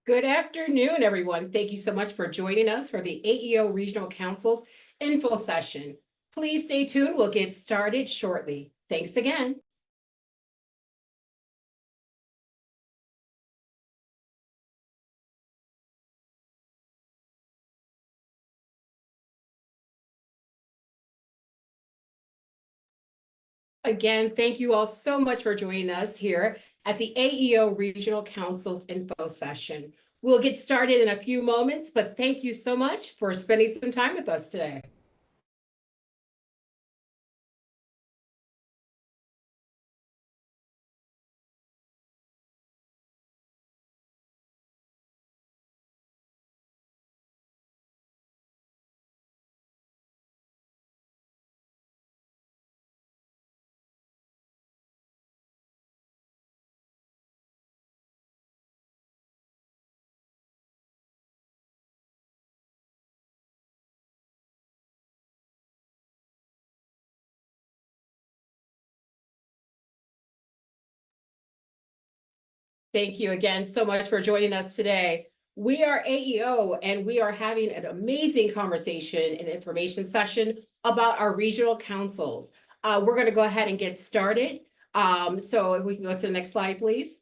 Good afternoon, everyone. Thank you so much for joining us for the AEO Regional Council's info session. Please stay tuned. We'll get started shortly. Thanks again. Again, thank you all so much for joining us here at the AEO Regional Council's info session. We'll get started in a few moments, but thank you so much for spending some time with us today. Thank you again so much for joining us today. We are AEO and we are having an amazing conversation and information session about our regional councils. We're going to go ahead and get started. So if we can go to the next slide, please.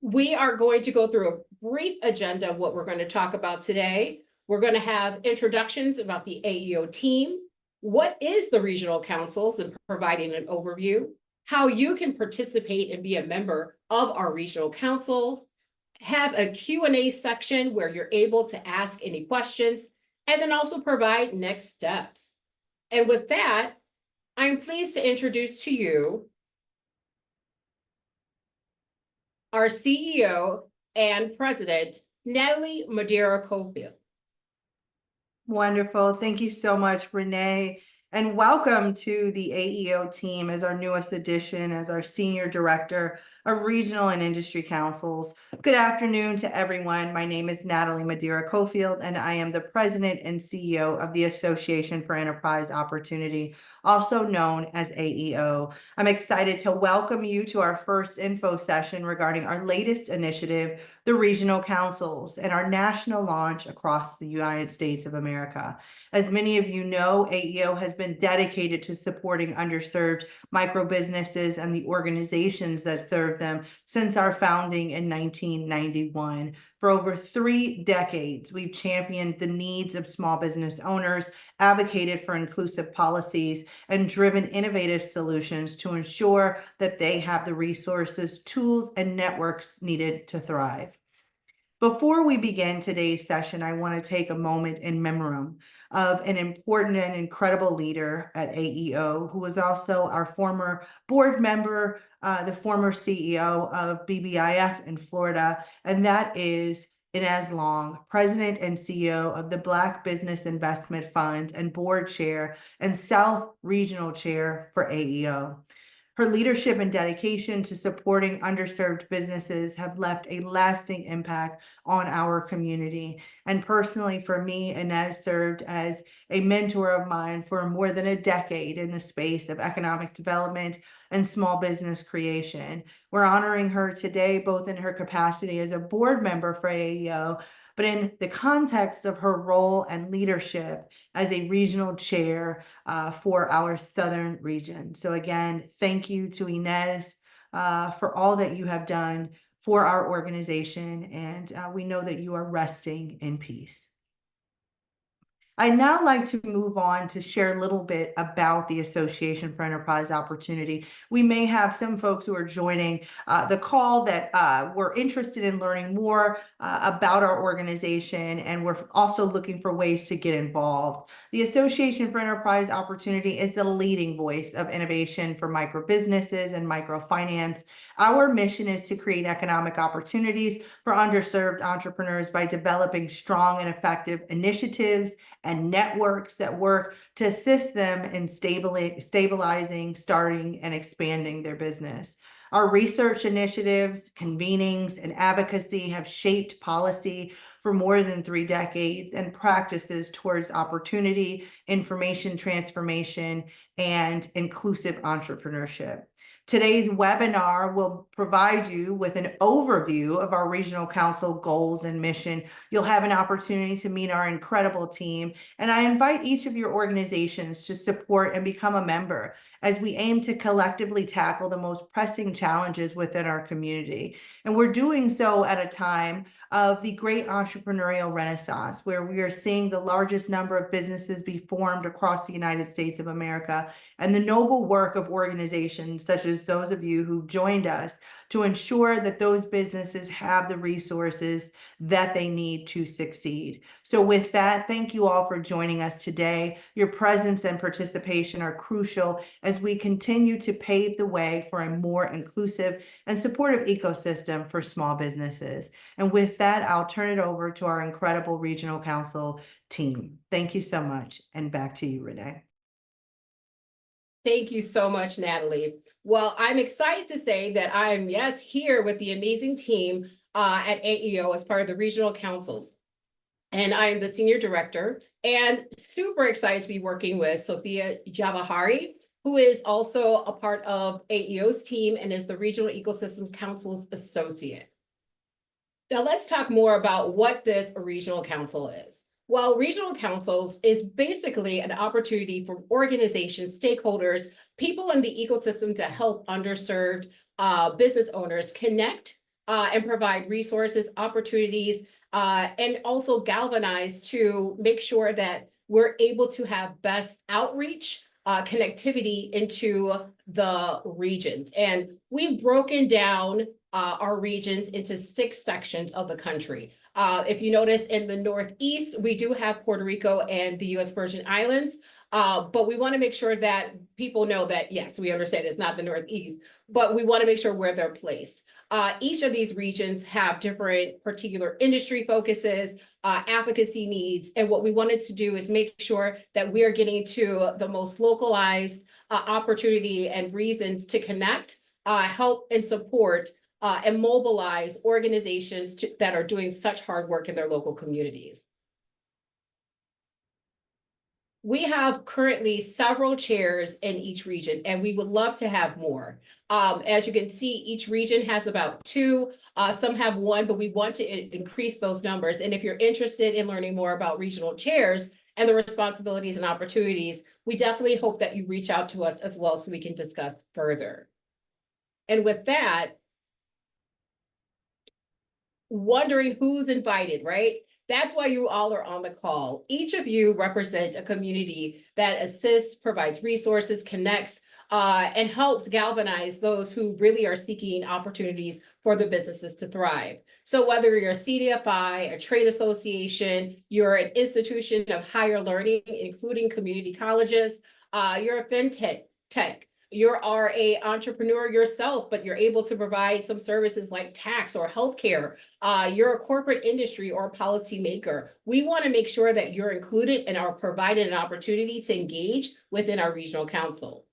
We are going to go through a brief agenda of what we're going to talk about today. We're going to have introductions about the AEO team. What is the regional councils and providing an overview, how you can participate and be a member of our regional council, have a Q&A section where you're able to ask any questions, and then also provide next steps. And with that, I'm pleased to introduce to you our CEO and President, Natalie Madeira-Cofield. Wonderful. Thank you so much, Renee. And welcome to the AEO team as our newest addition, as our Senior Director of Regional and Industry Councils. Good afternoon to everyone. My name is Natalie Madeira-Cofield, and I am the President and CEO of the Association for Enterprise Opportunity, also known as AEO. I'm excited to welcome you to our first info session regarding our latest initiative, the Regional Councils, and our national launch across the United States of America. As many of you know, AEO has been dedicated to supporting underserved micro businesses and the organizations that serve them since our founding in 1991. For over 3 decades, we've championed the needs of small business owners, advocated for inclusive policies, and driven innovative solutions to ensure that they have the resources, tools, and networks needed to thrive. Before we begin today's session, I want to take a moment in memoriam of an important and incredible leader at AEO, who was also our former board member, the former CEO of BBIF in Florida, and that is Inez Long, President and CEO of the Black Business Investment Fund and Board Chair and South Regional Chair for AEO. Her leadership and dedication to supporting underserved businesses have left a lasting impact on our community. And personally, for me, Inez served as a mentor of mine for more than a decade in the space of economic development and small business creation. We're honoring her today, both in her capacity as a board member for AEO, but in the context of her role and leadership as a regional chair for our Southern region. So again, thank you to Inez for all that you have done for our organization, and we know that you are resting in peace. I'd now like to move on to share a little bit about the Association for Enterprise Opportunity. We may have some folks who are joining the call that were interested in learning more about our organization, and we're also looking for ways to get involved. The Association for Enterprise Opportunity is the leading voice of innovation for micro businesses and microfinance. Our mission is to create economic opportunities for underserved entrepreneurs by developing strong and effective initiatives and networks that work to assist them in stabilizing, starting, and expanding their business. Our research initiatives, convenings, and advocacy have shaped policy for more than 3 decades and practices towards opportunity, information transformation, and inclusive entrepreneurship. Today's webinar will provide you with an overview of our regional council goals and mission. You'll have an opportunity to meet our incredible team, and I invite each of your organizations to support and become a member as we aim to collectively tackle the most pressing challenges within our community. And we're doing so at a time of the great entrepreneurial renaissance, where we are seeing the largest number of businesses be formed across the United States of America, and the noble work of organizations such as those of you who've joined us to ensure that those businesses have the resources that they need to succeed. So with that, thank you all for joining us today. Your presence and participation are crucial as we continue to pave the way for a more inclusive and supportive ecosystem for small businesses. And with that, I'll turn it over to our incredible regional council team. Thank you so much. And back to you, Renee. Thank you so much, Natalie. Well, I'm excited to say that I'm, yes, here with the amazing team at AEO as part of the regional councils. And I am the senior director and super excited to be working with Sophia Javahari, who is also a part of AEO's team and is the Regional Ecosystems Council's associate. Now let's talk more about what this regional council is. Well, regional councils is basically an opportunity for organizations, stakeholders, people in the ecosystem to help underserved business owners connect and provide resources, opportunities, and also galvanize to make sure that we're able to have best outreach, connectivity into the regions. And we've broken down our regions into 6 sections of the country. If you notice in the Northeast, we do have Puerto Rico and the US Virgin Islands, but we want to make sure that people know that, yes, we understand it's not the Northeast, but we want to make sure where they're placed. Each of these regions have different particular industry focuses, advocacy needs, and what we wanted to do is make sure that we are getting to the most localized opportunity and reasons to connect, help and support and mobilize organizations that are doing such hard work in their local communities. We have currently several chairs in each region, and we would love to have more. As you can see, each region has about 2, some have 1, but we want to increase those numbers. And if you're interested in learning more about regional chairs and the responsibilities and opportunities, we definitely hope that you reach out to us as well so we can discuss further. And with that, wondering who's invited, right? That's why you all are on the call. Each of you represent a community that assists, provides resources, connects, and helps galvanize those who really are seeking opportunities for the businesses to thrive. So whether you're a CDFI, a trade association, you're an institution of higher learning, including community colleges, you're a fintech, you are an entrepreneur yourself, but you're able to provide some services like tax or healthcare. You're a corporate industry or policymaker. We want to make sure that you're included and are provided an opportunity to engage within our regional council.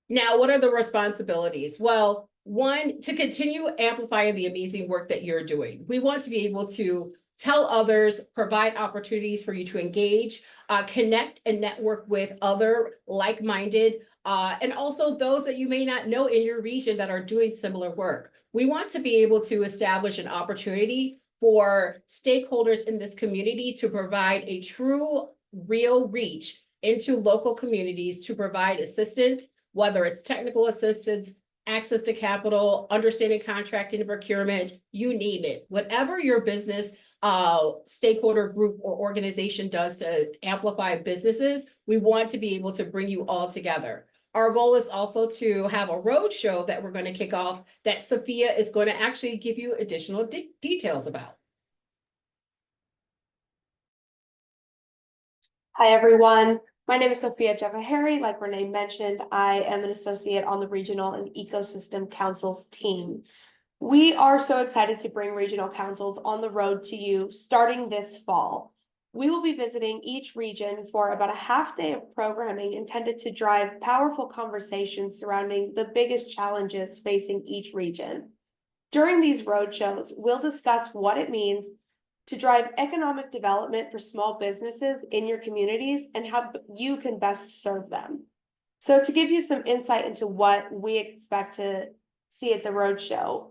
Now, what are the responsibilities? Well, 1, to continue amplifying the amazing work that you're doing. We want to be able to tell others, provide opportunities for you to engage, connect and network with other like-minded, and also those that you may not know in your region that are doing similar work. We want to be able to establish an opportunity for stakeholders in this community to provide a true, real reach into local communities to provide assistance, whether it's technical assistance, access to capital, understanding contracting and procurement, you name it. Whatever your business stakeholder group or organization does to amplify businesses, we want to be able to bring you all together. Our goal is also to have a road show that we're going to kick off that Sophia is going to actually give you additional details about. Hi, everyone. My name is Sophia Javahari. Like Renee mentioned, I am an associate on the Regional and Ecosystem Councils team. We are so excited to bring regional councils on the road to you starting this fall. We will be visiting each region for about a half day of programming intended to drive powerful conversations surrounding the biggest challenges facing each region. During these roadshows, we'll discuss what it means to drive economic development for small businesses in your communities and how you can best serve them. So to give you some insight into what we expect to see at the roadshow,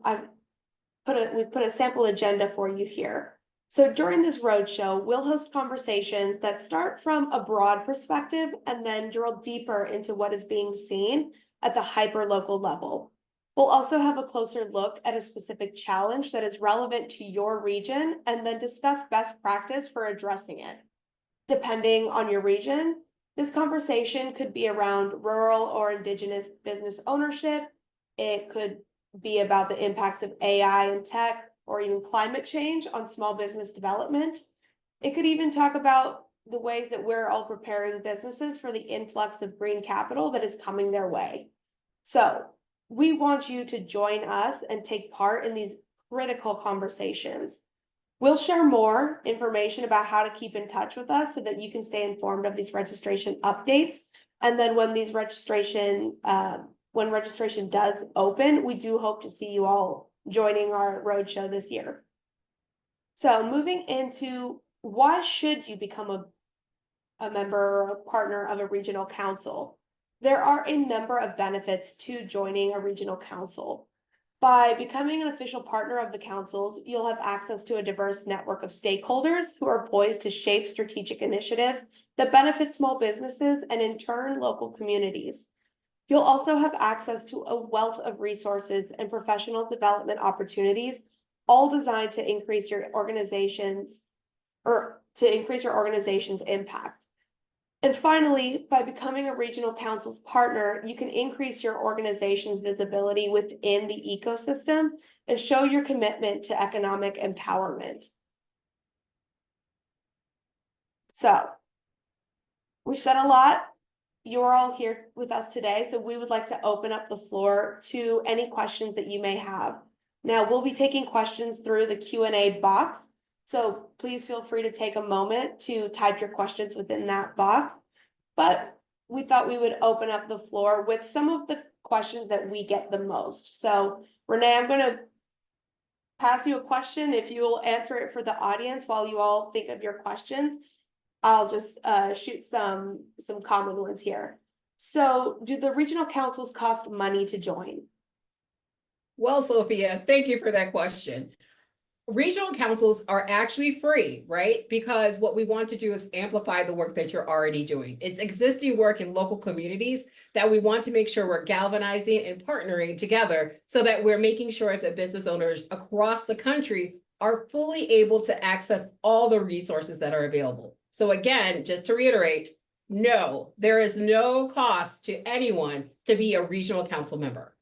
we put a sample agenda for you here. So during this roadshow, we'll host conversations that start from a broad perspective and then drill deeper into what is being seen at the hyper-local level. We'll also have a closer look at a specific challenge that is relevant to your region and then discuss best practice for addressing it. Depending on your region, this conversation could be around rural or indigenous business ownership. It could be about the impacts of AI and tech, or even climate change on small business development. It could even talk about the ways that we're all preparing businesses for the influx of green capital that is coming their way. So we want you to join us and take part in these critical conversations. We'll share more information about how to keep in touch with us so that you can stay informed of these registration updates. And then when registration does open, we do hope to see you all joining our roadshow this year. So moving into why should you become a member or a partner of a regional council? There are a number of benefits to joining a regional council. By becoming an official partner of the councils, you'll have access to a diverse network of stakeholders who are poised to shape strategic initiatives that benefit small businesses and in turn local communities. You'll also have access to a wealth of resources and professional development opportunities, all designed to increase your organization's impact. And finally, by becoming a regional council's partner, you can increase your organization's visibility within the ecosystem and show your commitment to economic empowerment. So, we've said a lot. You're all here with us today, so we would like to open up the floor to any questions that you may have. Now, we'll be taking questions through the Q&A box, so please feel free to take a moment to type your questions within that box. But we thought we would open up the floor with some of the questions that we get the most. So, Renee, I'm going to pass you a question. If you will answer it for the audience while you all think of your questions, I'll just shoot some common ones here. So do the regional councils cost money to join? Well, Sophia, thank you for that question. Regional councils are actually free, right? Because what we want to do is amplify the work that you're already doing. It's existing work in local communities that we want to make sure we're galvanizing and partnering together so that we're making sure that business owners across the country are fully able to access all the resources that are available. So again, just to reiterate, no, there is no cost to anyone to be a regional council member.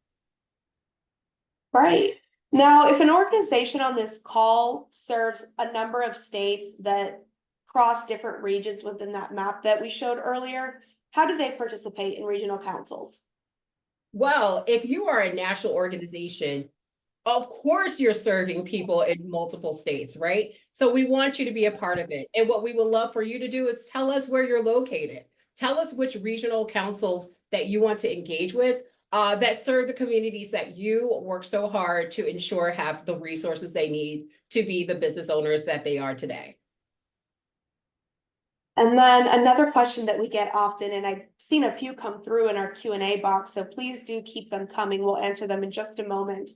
Right. Now, if an organization on this call serves a number of states that cross different regions within that map that we showed earlier, how do they participate in regional councils? Well, if you are a national organization, of course you're serving people in multiple states, right? So we want you to be a part of it. And what we would love for you to do is tell us where you're located. Tell us which regional councils that you want to engage with that serve the communities that you work so hard to ensure have the resources they need to be the business owners that they are today. And then another question that we get often, and I've seen a few come through in our Q&A box, so please do keep them coming. We'll answer them in just a moment.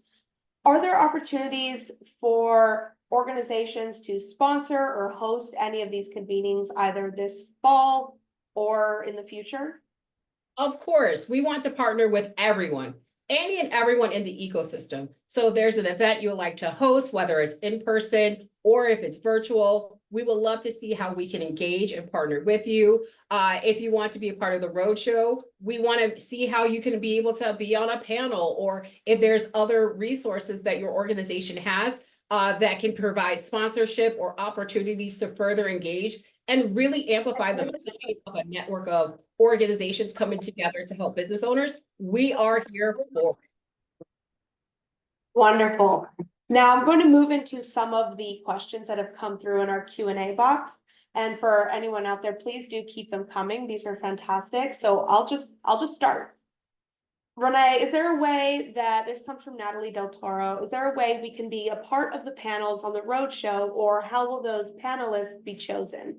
Are there opportunities for organizations to sponsor or host any of these convenings either this fall or in the future? Of course, we want to partner with everyone, any and everyone in the ecosystem. So if there's an event you'd like to host, whether it's in person or if it's virtual, we would love to see how we can engage and partner with you. If you want to be a part of the roadshow, we want to see how you can be able to be on a panel, or if there's other resources that your organization has that can provide sponsorship or opportunities to further engage and really amplify the messaging of a network of organizations coming together to help business owners. We are here for it. Wonderful. Now I'm going to move into some of the questions that have come through in our Q&A box. And for anyone out there, please do keep them coming. These are fantastic. So I'll just start. Renee, is there a way that this comes from Natalie Del Toro? Is there a way we can be a part of the panels on the roadshow, or how will those panelists be chosen?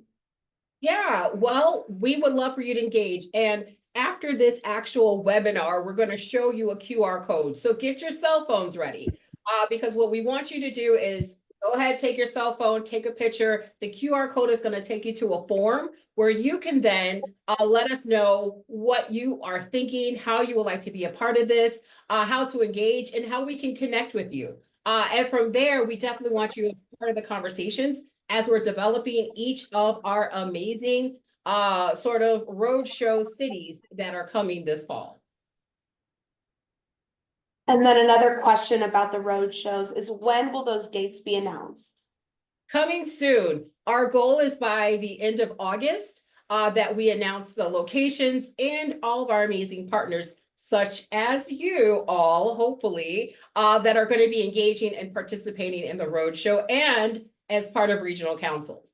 Yeah, well, we would love for you to engage. And after this actual webinar, we're going to show you a QR code. So get your cell phones ready, because what we want you to do is go ahead, take your cell phone, take a picture. The QR code is going to take you to a form where you can then let us know what you are thinking, how you would like to be a part of this, how to engage, and how we can connect with you. And from there, we definitely want you as part of the conversations as we're developing each of our amazing sort of roadshow cities that are coming this fall. And then another question about the road shows is when will those dates be announced? Coming soon. Our goal is by the end of August that we announce the locations and all of our amazing partners, such as you all, hopefully, that are going to be engaging and participating in the roadshow and as part of regional councils.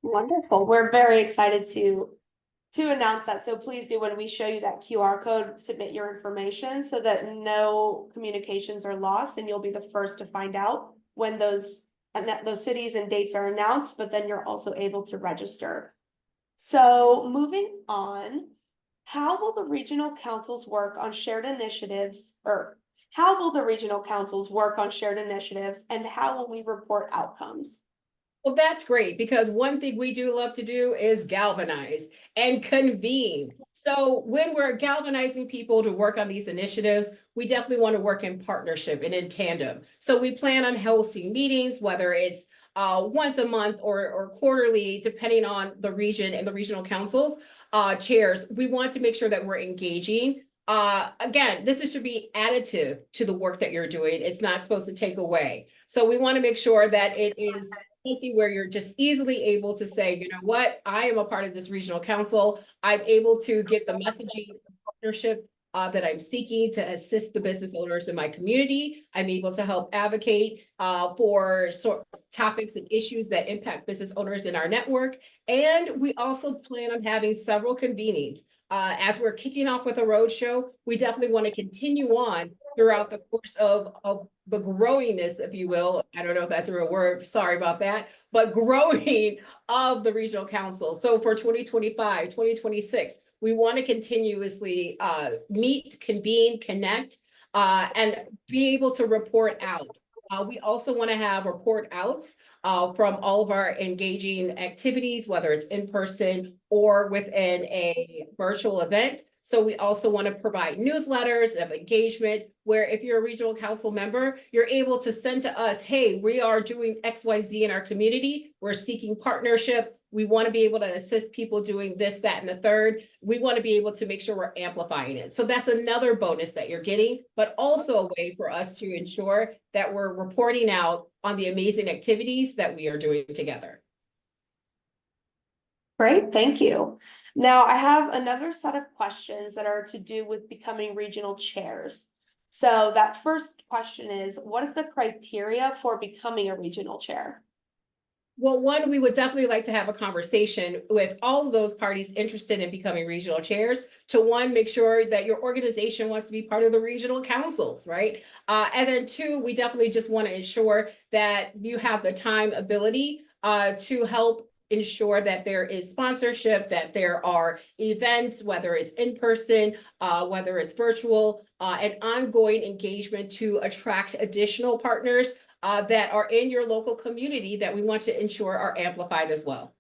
Wonderful. We're very excited to announce that. So please do, when we show you that QR code, submit your information so that no communications are lost and you'll be the first to find out when those cities and dates are announced, but then you're also able to register. So moving on, how will the regional councils work on shared initiatives, or how will the regional councils work on shared initiatives, and how will we report outcomes? Well, that's great, because one thing we do love to do is galvanize and convene. So when we're galvanizing people to work on these initiatives, we definitely want to work in partnership and in tandem. So we plan on hosting meetings, whether it's once a month or quarterly, depending on the region and the regional councils chairs. We want to make sure that we're engaging. Again, this should be additive to the work that you're doing. It's not supposed to take away. So we want to make sure that it is something where you're just easily able to say, you know what, I am a part of this regional council. I'm able to get the messaging partnership that I'm seeking to assist the business owners in my community. I'm able to help advocate for topics and issues that impact business owners in our network. And we also plan on having several convenings. As we're kicking off with a roadshow, we definitely want to continue on throughout the course of the growingness, if you will. I don't know if that's a real word, sorry about that, but growing of the regional council. So for 2025, 2026, we want to continuously meet, convene, connect, and be able to report out. We also want to have report outs from all of our engaging activities, whether it's in person or within a virtual event. So we also want to provide newsletters of engagement where if you're a regional council member, you're able to send to us, hey, we are doing XYZ in our community. We're seeking partnership. We want to be able to assist people doing this, that, and the third. We want to be able to make sure we're amplifying it. So that's another bonus that you're getting, but also a way for us to ensure that we're reporting out on the amazing activities that we are doing together. Great, thank you. Now I have another set of questions that are to do with becoming regional chairs. So that first question is, what is the criteria for becoming a regional chair? Well, one, we would definitely like to have a conversation with all of those parties interested in becoming regional chairs to one, make sure that your organization wants to be part of the regional councils, right? And then two, we definitely just want to ensure that you have the time ability to help ensure that there is sponsorship, that there are events, whether it's in person, whether it's virtual, and ongoing engagement to attract additional partners that are in your local community that we want to ensure are amplified as well.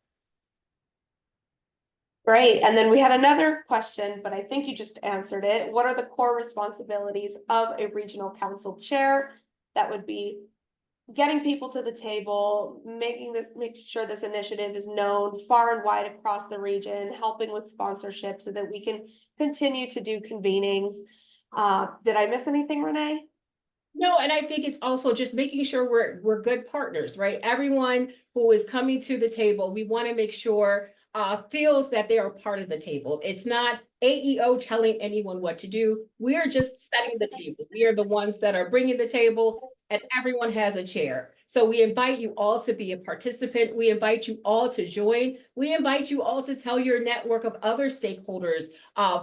Great. And then we had another question, but I think you just answered it. What are the core responsibilities of a regional council chair? That would be getting people to the table, making sure this initiative is known far and wide across the region, helping with sponsorship so that we can continue to do convenings. Did I miss anything, Renee? No, and I think it's also just making sure we're good partners, right? Everyone who is coming to the table, we want to make sure feels that they are part of the table. It's not AEO telling anyone what to do. We are just setting the table. We are the ones that are bringing the table, and everyone has a chair. So we invite you all to be a participant. We invite you all to join. We invite you all to tell your network of other stakeholders,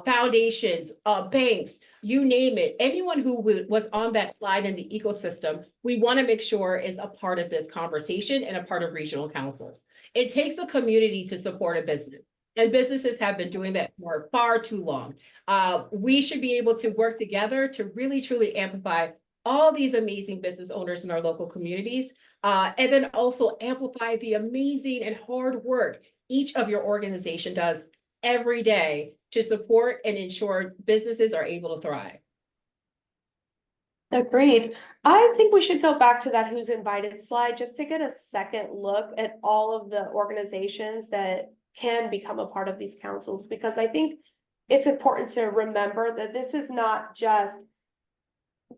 foundations, banks, you name it. Anyone who was on that slide in the ecosystem, we want to make sure is a part of this conversation and a part of regional councils. It takes a community to support a business. And businesses have been doing that for far too long. We should be able to work together to really truly amplify all these amazing business owners in our local communities, and then also amplify the amazing and hard work each of your organization does every day to support and ensure businesses are able to thrive. Agreed. I think we should go back to that who's invited slide just to get a second look at all of the organizations that can become a part of these councils, because I think it's important to remember that this is not just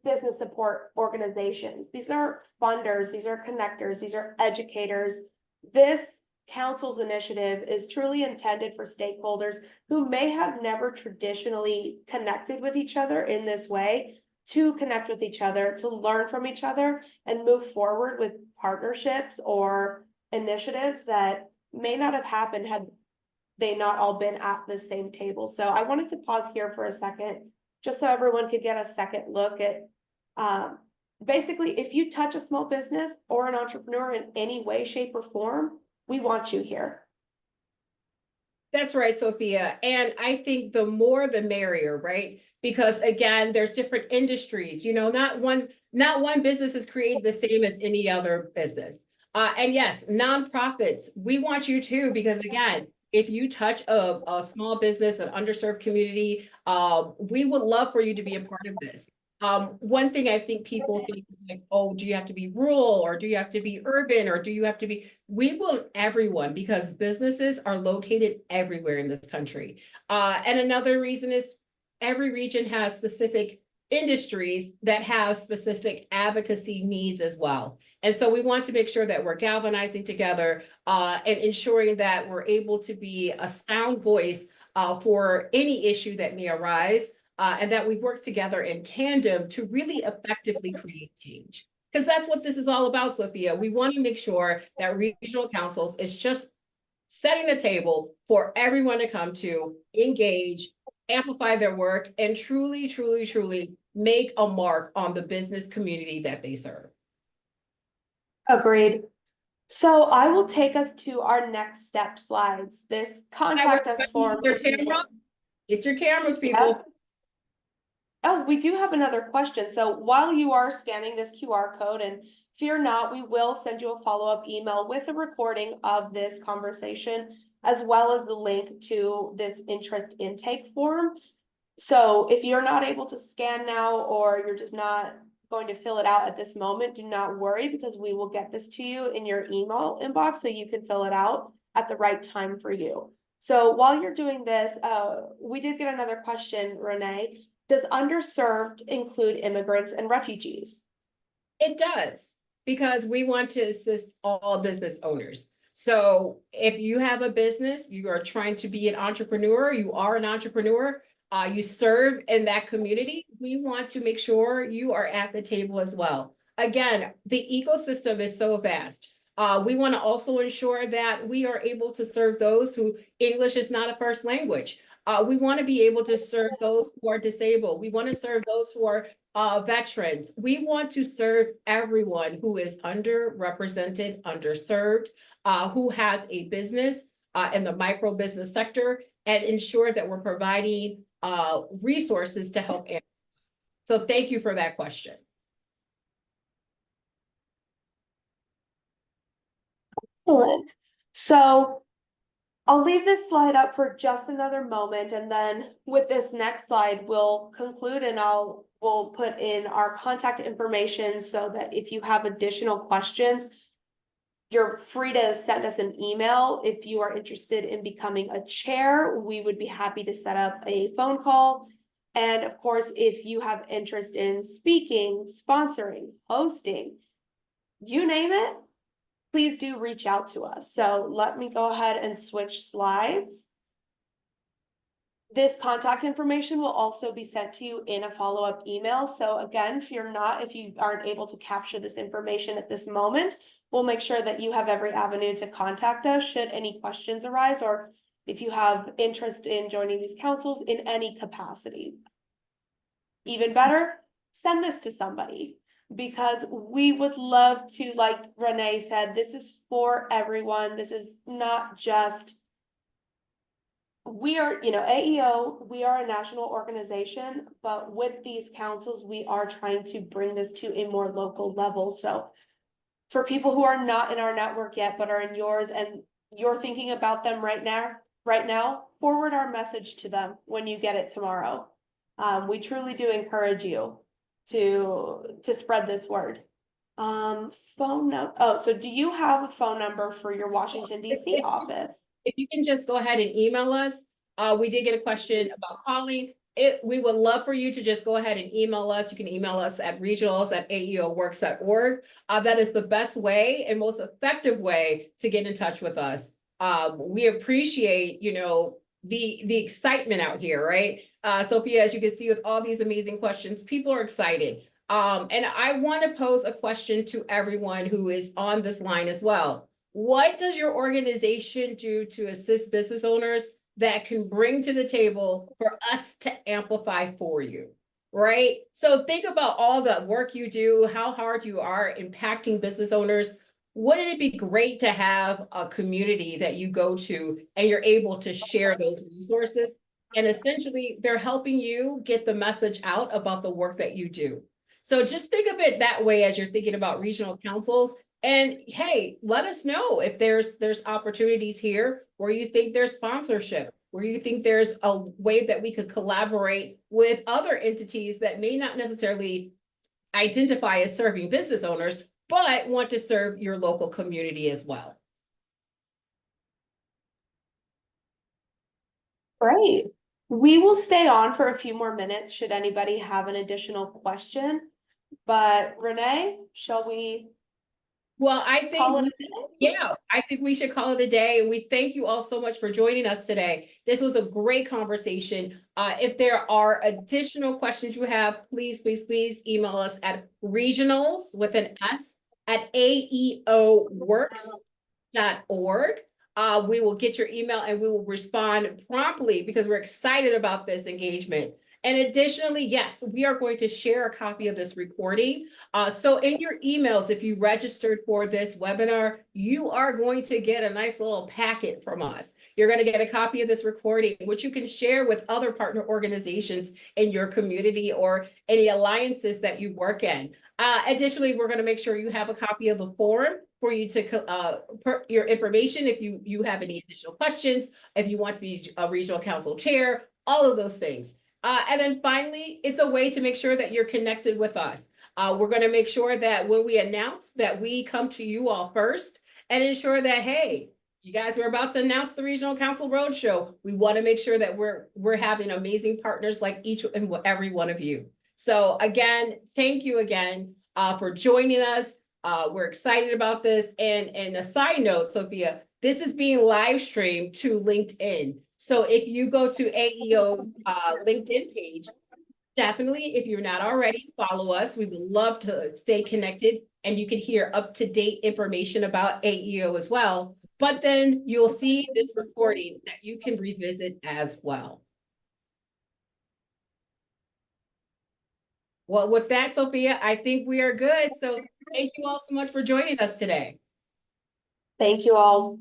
business support organizations. These are funders, these are connectors, these are educators. This council's initiative is truly intended for stakeholders who may have never traditionally connected with each other in this way, to connect with each other, to learn from each other, and move forward with partnerships or initiatives that may not have happened had they not all been at the same table. So I wanted to pause here for a second, just so everyone could get a second look at, basically, if you touch a small business or an entrepreneur in any way, shape, or form, we want you here. That's right, Sophia. And I think the more the merrier, right? Because again, there's different industries, not one business is created the same as any other business. And yes, nonprofits, we want you too, because again, if you touch a small business, an underserved community, we would love for you to be a part of this. One thing I think people think is like, oh, do you have to be rural, or do you have to be urban, or do you have to be, we want everyone, because businesses are located everywhere in this country. And another reason is every region has specific industries that have specific advocacy needs as well. And so we want to make sure that we're galvanizing together and ensuring that we're able to be a sound voice for any issue that may arise, and that we work together in tandem to really effectively create change. Because that's what this is all about, Sophia. We want to make sure that regional councils is just setting a table for everyone to come to, engage, amplify their work, and truly, truly, truly make a mark on the business community that they serve. Agreed. So I will take us to our next step slides. This contact us form. Your camera? Get your cameras, people. Yep. Oh, we do have another question. So while you are scanning this QR code, and fear not, we will send you a follow-up email with a recording of this conversation, as well as the link to this interest intake form. So if you're not able to scan now, or you're just not going to fill it out at this moment, do not worry, because we will get this to you in your email inbox so you can fill it out at the right time for you. So while you're doing this, we did get another question, Renee. Does underserved include immigrants and refugees? It does, because we want to assist all business owners. So if you have a business, you are trying to be an entrepreneur, you are an entrepreneur, you serve in that community, we want to make sure you are at the table as well. Again, the ecosystem is so vast. We want to also ensure that we are able to serve those who English is not a first language. We want to be able to serve those who are disabled. We want to serve those who are veterans. We want to serve everyone who is underrepresented, underserved, who has a business in the micro business sector, and ensure that we're providing resources to help. So thank you for that question. Excellent. So I'll leave this slide up for just another moment, and then with this next slide, we'll conclude, and we'll put in our contact information so that if you have additional questions, you're free to send us an email. If you are interested in becoming a chair, we would be happy to set up a phone call. And of course, if you have interest in speaking, sponsoring, hosting, you name it, please do reach out to us. So let me go ahead and switch slides. This contact information will also be sent to you in a follow-up email. So again, if you aren't able to capture this information at this moment, we'll make sure that you have every avenue to contact us should any questions arise, or if you have interest in joining these councils in any capacity. Even better, send this to somebody, because we would love to, like Renee said, this is for everyone. This is not just we are, AEO, we are a national organization, but with these councils, we are trying to bring this to a more local level. So for people who are not in our network yet, but are in yours and you're thinking about them right now, forward our message to them when you get it tomorrow. We truly do encourage you to spread this word. So do you have a phone number for your Washington DC office? If you can just go ahead and email us. We did get a question about calling. We would love for you to just go ahead and email us. You can email us at regionals@aeoworks.org. That is the best way and most effective way to get in touch with us. We appreciate, the excitement out here, right? Sophia, as you can see with all these amazing questions, people are excited. And I want to pose a question to everyone who is on this line as well. What does your organization do to assist business owners that can bring to the table for us to amplify for you? Right? So think about all the work you do, how hard you are impacting business owners. Wouldn't it be great to have a community that you go to and you're able to share those resources? And essentially, they're helping you get the message out about the work that you do. So just think of it that way as you're thinking about regional councils. And hey, let us know if there's opportunities here where you think there's sponsorship, where you think there's a way that we could collaborate with other entities that may not necessarily identify as serving business owners, but want to serve your local community as well. Great. We will stay on for a few more minutes should anybody have an additional question. But Renee, shall we Well, I call it think, a day? yeah, I think we should call it a day. And we thank you all so much for joining us today. This was a great conversation. If there are additional questions you have, please email us at regionals with an S at aeoworks.org. We will get your email and we will respond promptly because we're excited about this engagement. And additionally, yes, we are going to share a copy of this recording. So in your emails, if you registered for this webinar, you are going to get a nice little packet from us. You're going to get a copy of this recording, which you can share with other partner organizations in your community or any alliances that you work in. Additionally, we're going to make sure you have a copy of the form for you to put your information if you have any additional questions, if you want to be a regional council chair, all of those things. And then finally, it's a way to make sure that you're connected with us. We're going to make sure that when we announce that we come to you all first and ensure that, hey, you guys are about to announce the Regional Council Roadshow. We want to make sure that we're having amazing partners like each and every one of you. So again, thank you again for joining us. We're excited about this. And a side note, Sophia, this is being live streamed to LinkedIn. So if you go to AEO's LinkedIn page, definitely, if you're not already, follow us. We would love to stay connected and you can hear up-to-date information about AEO as well. But then you'll see this recording that you can revisit as well. Well, with that, Sophia, I think we are good. So thank you all so much for joining us today. Thank you all.